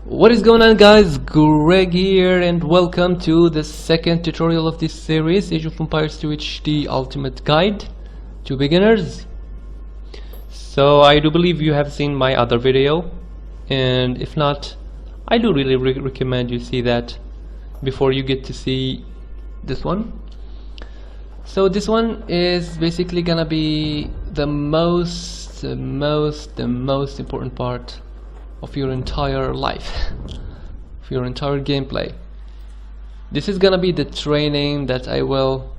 What is going on, guys? Greg here, and welcome to the second tutorial of this series, Age of Empires 2 HD Ultimate Guide to Beginners. So I do believe you have seen my other video, and if not, I do really recommend you see that before you get to see this one. So this one is basically gonna be the most important part of your entire life, of your entire gameplay. This is gonna be the training that I will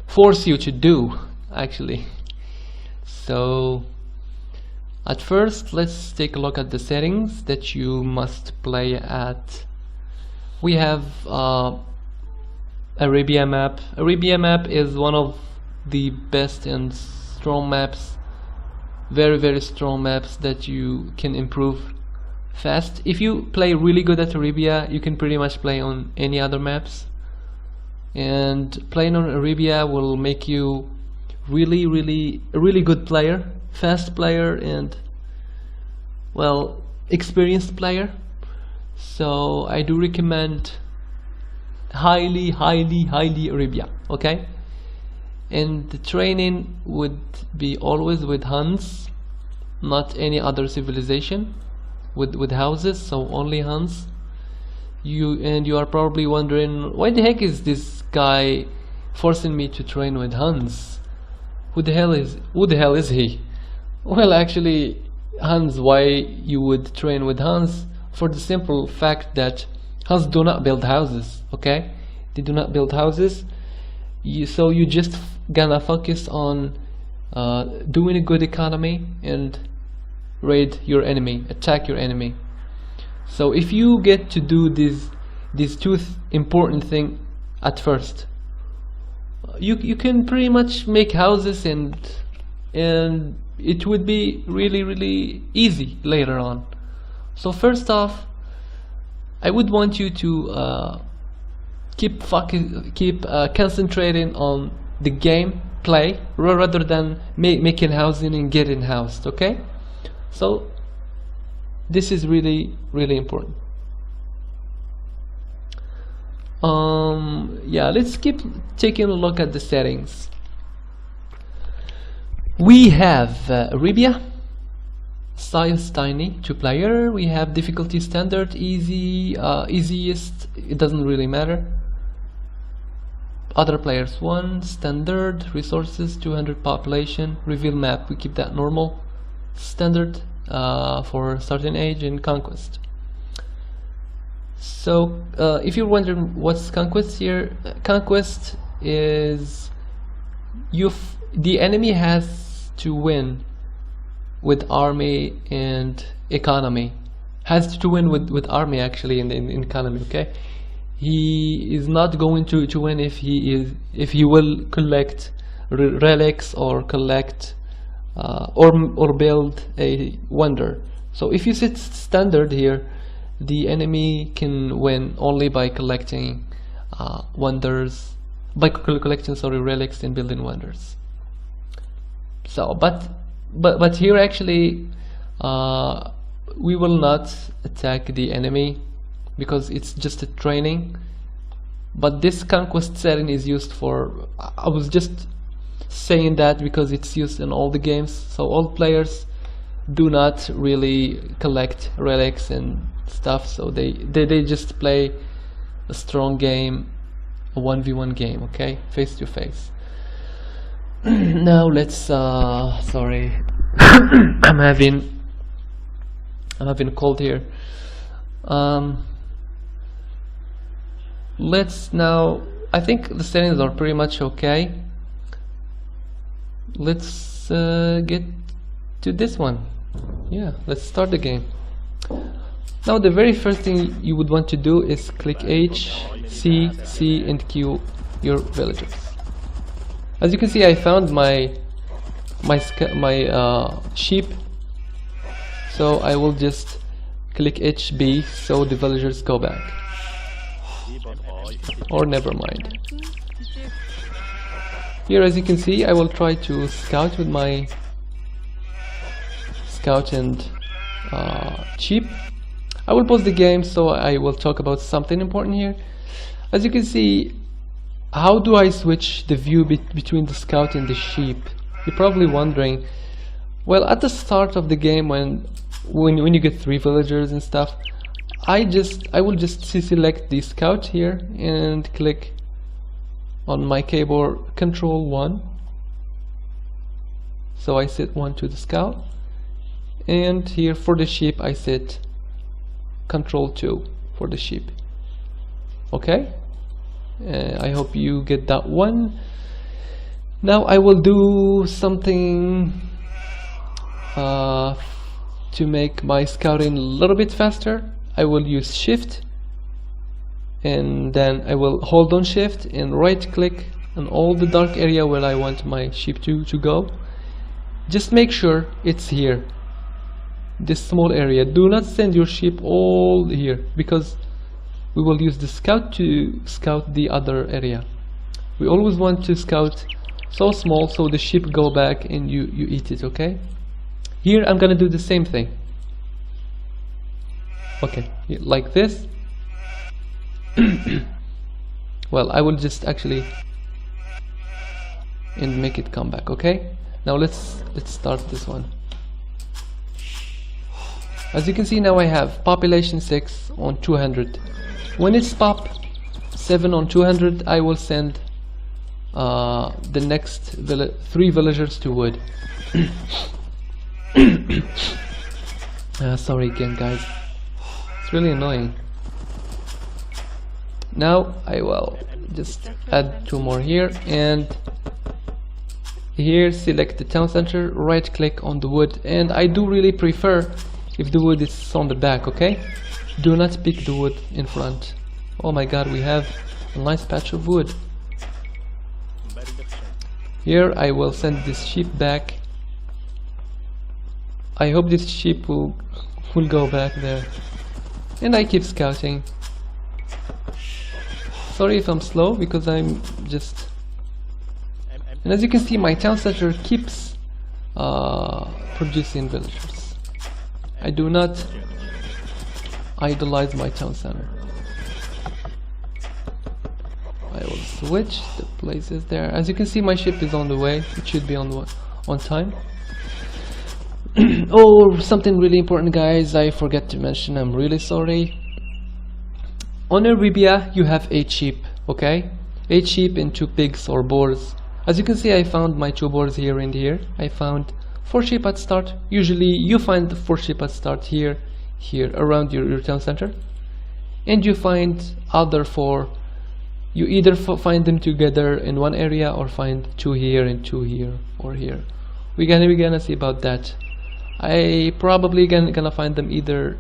force you to do, actually. So at first, let's take a look at the settings that you must play at. We have Arabia map. Arabia map is one of the best and strong maps, very strong maps that you can improve fast. If you play really good at Arabia, you can pretty much play on any other maps, and playing on Arabia will make you really good player, fast player, and well, experienced player. So I do recommend highly Arabia, okay? And the training would be always with Huns, not any other civilization, with houses, so only Huns. You are probably wondering, why the heck is this guy forcing me to train with Huns? Who the hell is he? Well, actually, Huns, why you would train with Huns? For the simple fact that Huns do not build houses, okay? They do not build houses. So you just gonna focus on doing a good economy and raid your enemy, attack your enemy. So if you get to do these two important things at first, you can pretty much make houses, and it would be really easy later on. So first off, I would want you to keep concentrating on the game play rather than making housing and getting housed, okay? So this is really important. Yeah, let's keep taking a look at the settings. We have Arabia, size tiny, 2 player. We have difficulty standard, easy, easiest, it doesn't really matter. Other players 1, standard, resources 200, population, reveal map, we keep that normal, standard for starting age, and conquest. So if you're wondering what's conquest here, conquest is the enemy has to win with army and economy, has to win with army actually in economy, okay? He is not going to win if he will collect relics or collect or build a wonder. So if you set standard here, the enemy can win only by collecting wonders, by collecting relics and building wonders. So but here actually we will not attack the enemy because it's just a training. But this conquest setting is used for, I was just saying that because it's used in all the games, so all players do not really collect relics and stuff, so they just play a strong game, a 1v1 game, okay, face to face. Now let's sorry, I'm having a cold here. Let's now, I think the settings are pretty much okay. Let's get to this one. Yeah, let's start the game. Now the very first thing you would want to do is click H, C, and Q your villagers. As you can see, I found my sheep, so I will just click HB so the villagers go back. Or never mind. Here, as you can see, I will try to scout with my scout and sheep. I will pause the game, so I will talk about something important here. As you can see, how do I switch the view between the scout and the sheep? You're probably wondering. Well, at the start of the game, when you get 3 villagers and stuff, I will just select the scout here and click on my keyboard Control 1. So I set 1 to the scout, and here for the sheep I set Control 2 for the sheep. Okay, I hope you get that one. Now I will do something to make my scouting a little bit faster. I will use Shift, and then I will hold on Shift and right click on all the dark area where I want my sheep to go. Just make sure it's here, this small area. Do not send your sheep all here, because we will use the scout to scout the other area. We always want to scout so small so the sheep go back and you eat it. Okay, here I'm gonna do the same thing. Okay, like this. Well, I will just actually and make it come back. Okay, now let's start this one. As you can see, now I have population 6 on 200. When it's pop 7 on 200, I will send the next 3 villagers to wood. Sorry again, guys. It's really annoying. Now I will just add 2 more here, and here select the town center, right click on the wood, and I do really prefer if the wood is on the back. Okay, do not pick the wood in front. Oh my god, we have a nice patch of wood. Here I will send this sheep back. I hope this sheep will go back there. And I keep scouting. Sorry if I'm slow, because I'm just... And as you can see, my town center keeps producing villagers. I do not idolize my town center. I will switch the places there. As you can see, my ship is on the way. It should be on time. Oh, something really important, guys, I forgot to mention. I'm really sorry. On Arabia, you have 8 sheep. Okay, 8 sheep and 2 pigs or boars. As you can see, I found my 2 boars here and here. I found 4 sheep at start. Usually you find the 4 sheep at start here around your town center, and you find other 4. You either find them together in one area, or find 2 here and 2 here or here. We're gonna see about that. I probably gonna find them either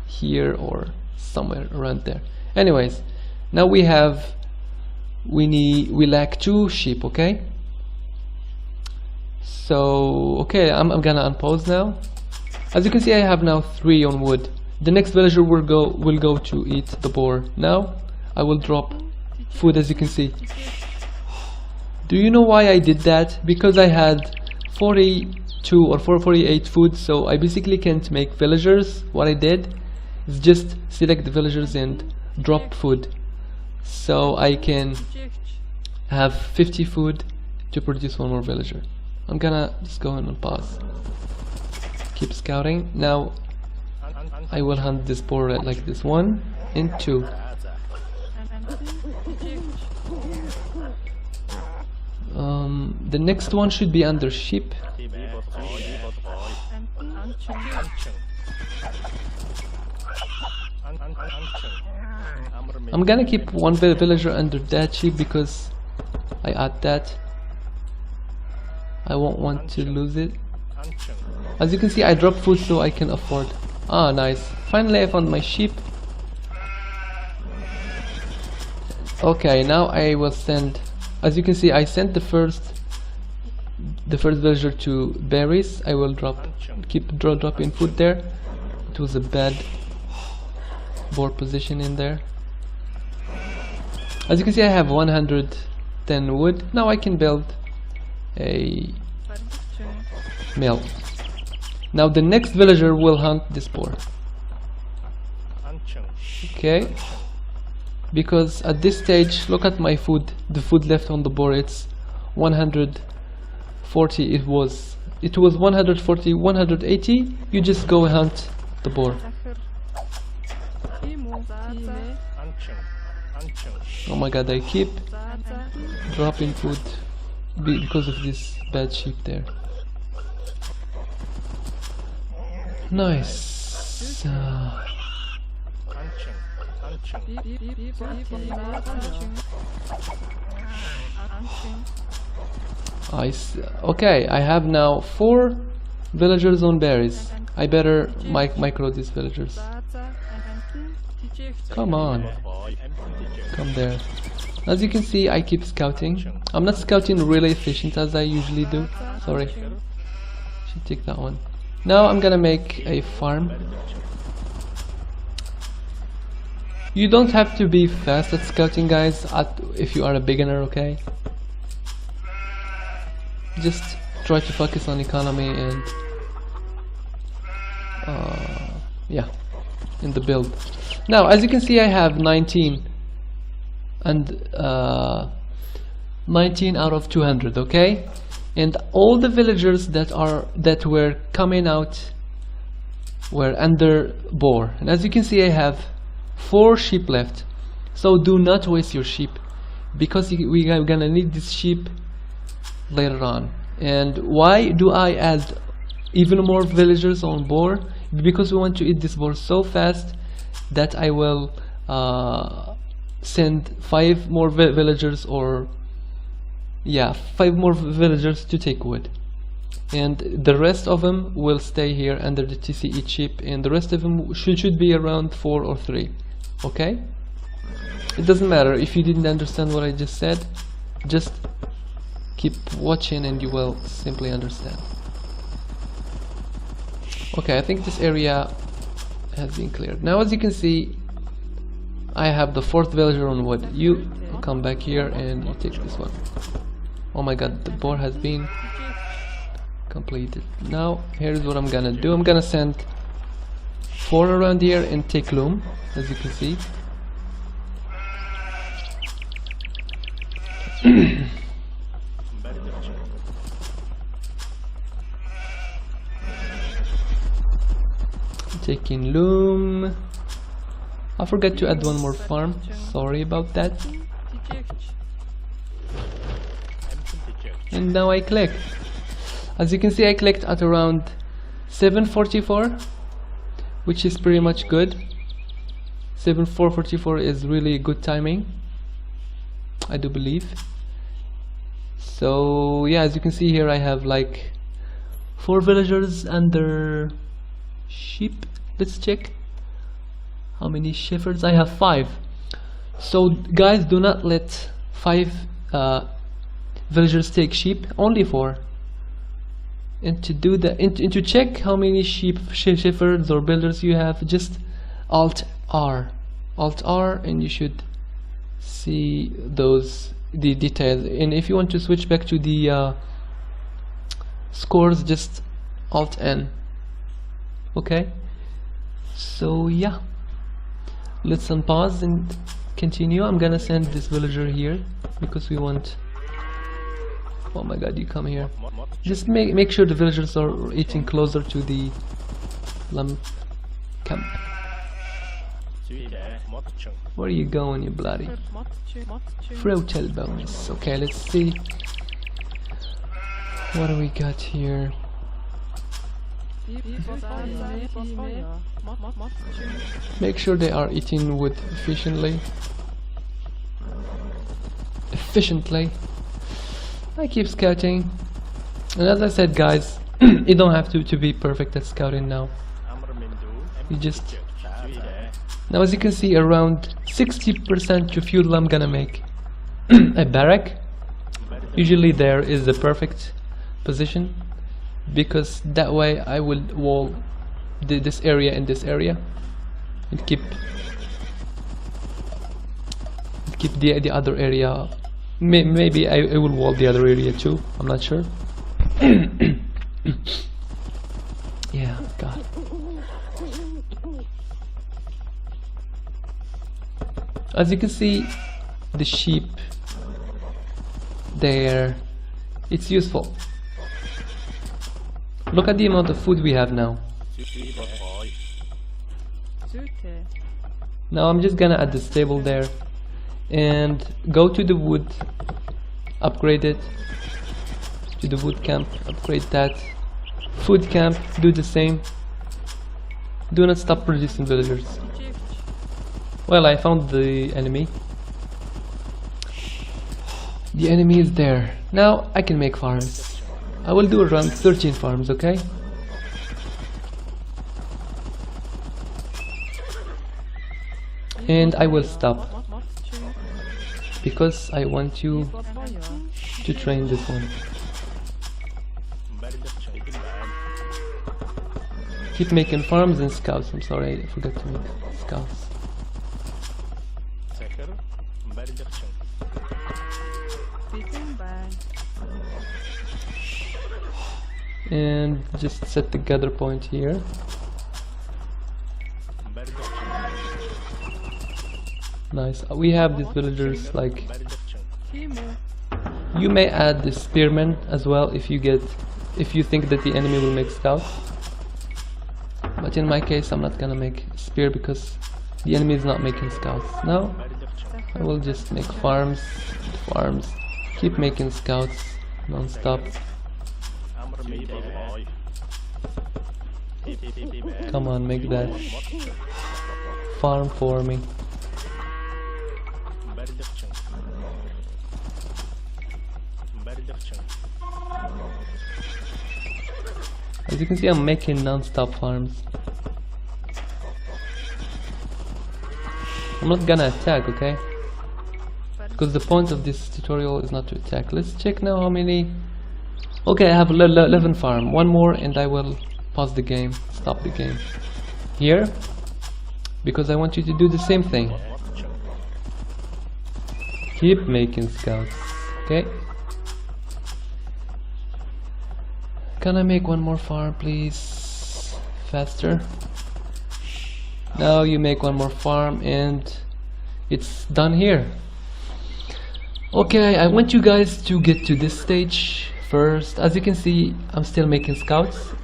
here or somewhere around there. Anyways, now we lack 2 sheep. Okay, so okay, I'm gonna unpause now. As you can see, I have now 3 on wood. The next villager will go to eat the boar. Now I will drop food. As you can see, do you know why I did that? Because I had 42 or 48 food, so I basically can't make villagers. What I did is just select the villagers and drop food, so I can have 50 food to produce 1 more villager. I'm gonna just go on and pause. Keep scouting. Now I will hunt this boar like this. 1 and 2. The next one should be under sheep. I'm gonna keep 1 villager under that sheep because I add that. I won't want to lose it. As you can see, I drop food so I can afford. Ah, nice. Finally I found my sheep. Okay, now I will send... As you can see, I sent the first villager to berries. I will keep dropping food there. It was a bad boar position in there. As you can see, I have 110 wood. Now I can build a mill. Now the next villager will hunt this boar. Okay, because at this stage, look at my food. The food left on the board, it's 140. It was 140, 180. You just go hunt the boar. Oh my god, I keep dropping food because of this bad sheep there. Nice. Okay, I have now 4 villagers on berries. I better micro these villagers. Come on. Come there. As you can see, I keep scouting. I'm not scouting really efficient as I usually do. Sorry. Should take that one. Now I'm gonna make a farm. You don't have to be fast at scouting, guys, if you are a beginner, okay? Just try to focus on economy and yeah, in the build. Now, as you can see, I have 19 and 19 out of 200, okay? And all the villagers that were coming out were under boar. And as you can see, I have 4 sheep left. So do not waste your sheep, because we are gonna need this sheep later on. And why do I add even more villagers on boar? Because we want to eat this boar so fast that I will send 5 more villagers, or yeah, 5 more villagers to take wood, and the rest of them will stay here under the TC eat sheep, and the rest of them should be around 4 or 3. Okay, it doesn't matter if you didn't understand what I just said, just keep watching and you will simply understand. Okay, I think this area has been cleared. Now, as you can see, I have the 4th villager on wood. You come back here and you take this one. Oh my god, the boar has been completed. Now, here's what I'm gonna do. I'm gonna send 4 around here and take loom, as you can see. Taking loom. I forgot to add 1 more farm. Sorry about that. And now I click. As you can see, I clicked at around 744, which is pretty much good. 7444 is really good timing, I do believe. So yeah, as you can see here, I have like 4 villagers under sheep. Let's check how many shepherds. I have 5. So guys, do not let 5 villagers take sheep, only 4. And to do that, and to check how many shepherds or builders you have, just Alt R, and you should see the details. And if you want to switch back to the scores, just Alt N. Okay, so yeah, let's unpause and continue. I'm gonna send this villager here because we want. Oh my god, you come here. Just make sure the villagers are eating closer to the lamp camp. Where are you going, you bloody fruital bones? Okay, let's see. What do we got here? Make sure they are eating wood efficiently. I keep scouting, and as I said, guys, you don't have to be perfect at scouting now. You just now, as you can see, around 60% to feudal I'm gonna make a barrack. Usually there is the perfect position, because that way I will wall this area and this area, and keep the other area. Maybe I will wall the other area too, I'm not sure. Yeah, God. As you can see, the sheep there, it's useful. Look at the amount of food we have now. Now I'm just gonna add the stable there and go to the wood, upgrade it to the wood camp, upgrade that. Food camp, do the same. Do not stop producing villagers. Well, I found the enemy. The enemy is there. Now I can make farms. I will do around 13 farms, okay? And I will stop because I want you to train this one. Keep making farms and scouts. I'm sorry, I forgot to make scouts. And just set the gather point here. Nice. We have these villagers, like, you may add the spearmen as well if you think that the enemy will make scouts. But in my case I'm not gonna make spear because the enemy is not making scouts. Now I will just make farms, keep making scouts non-stop. Come on, make that farm for me. As you can see, I'm making non-stop farms. I'm not gonna attack, okay? Because the point of this tutorial is not to attack. Let's check now how many. Okay, I have 11 farm. One more and I will pause the game, stop the game here, because I want you to do the same thing. Keep making scouts, okay? Can I make one more farm, please? Faster. Now you make one more farm and it's done here. Okay, I want you guys to get to this stage first. As you can see, I'm still making scouts.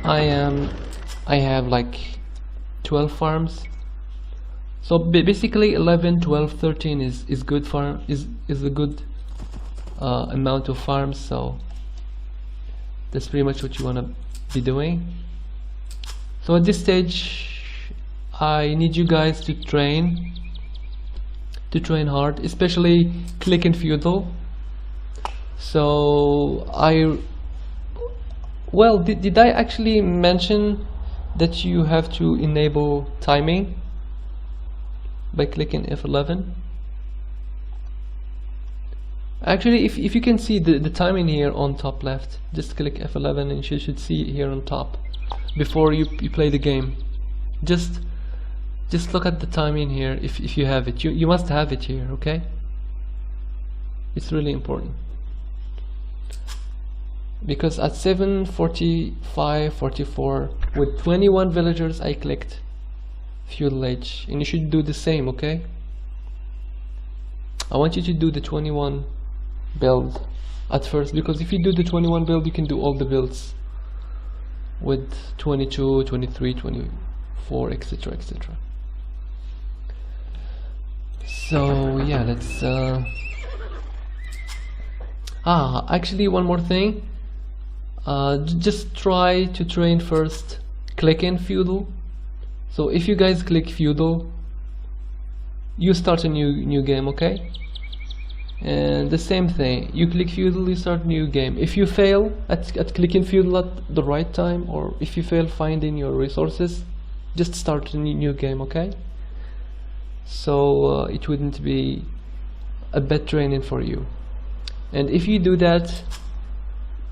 I have like 12 farms. So basically 11, 12, 13 is good farm, is a good amount of farms. So that's pretty much what you want to be doing. So at this stage I need you guys to train hard, especially click and feudal. So did I actually mention that you have to enable timing by clicking F11? Actually, if you can see the timing here on top left, just click F11 and you should see it here on top before you play the game. Just look at the timing here. If you have it, you must have it here, okay? It's really important, because at 7:45, 44 with 21 villagers I clicked feudal age, and you should do the same, okay? I want you to do the 21 build at first, because if you do the 21 build you can do all the builds with 22, 23, 24, etc, etc. So yeah, let's actually one more thing, just try to train first click in feudal. So if you guys click feudal, you start a new game, okay? And the same thing, you click feudal, you start new game. If you fail at clicking feudal at the right time, or if you fail finding your resources, just start a new game, okay? So it wouldn't be a bad training for you. And if you do that,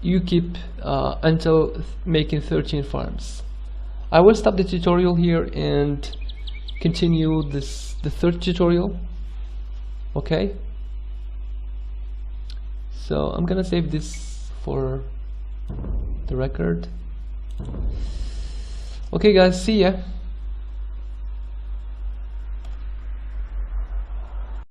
you keep until making 13 farms. I will stop the tutorial here and continue the third tutorial, okay? So I'm gonna save this for the record. Okay guys, see ya.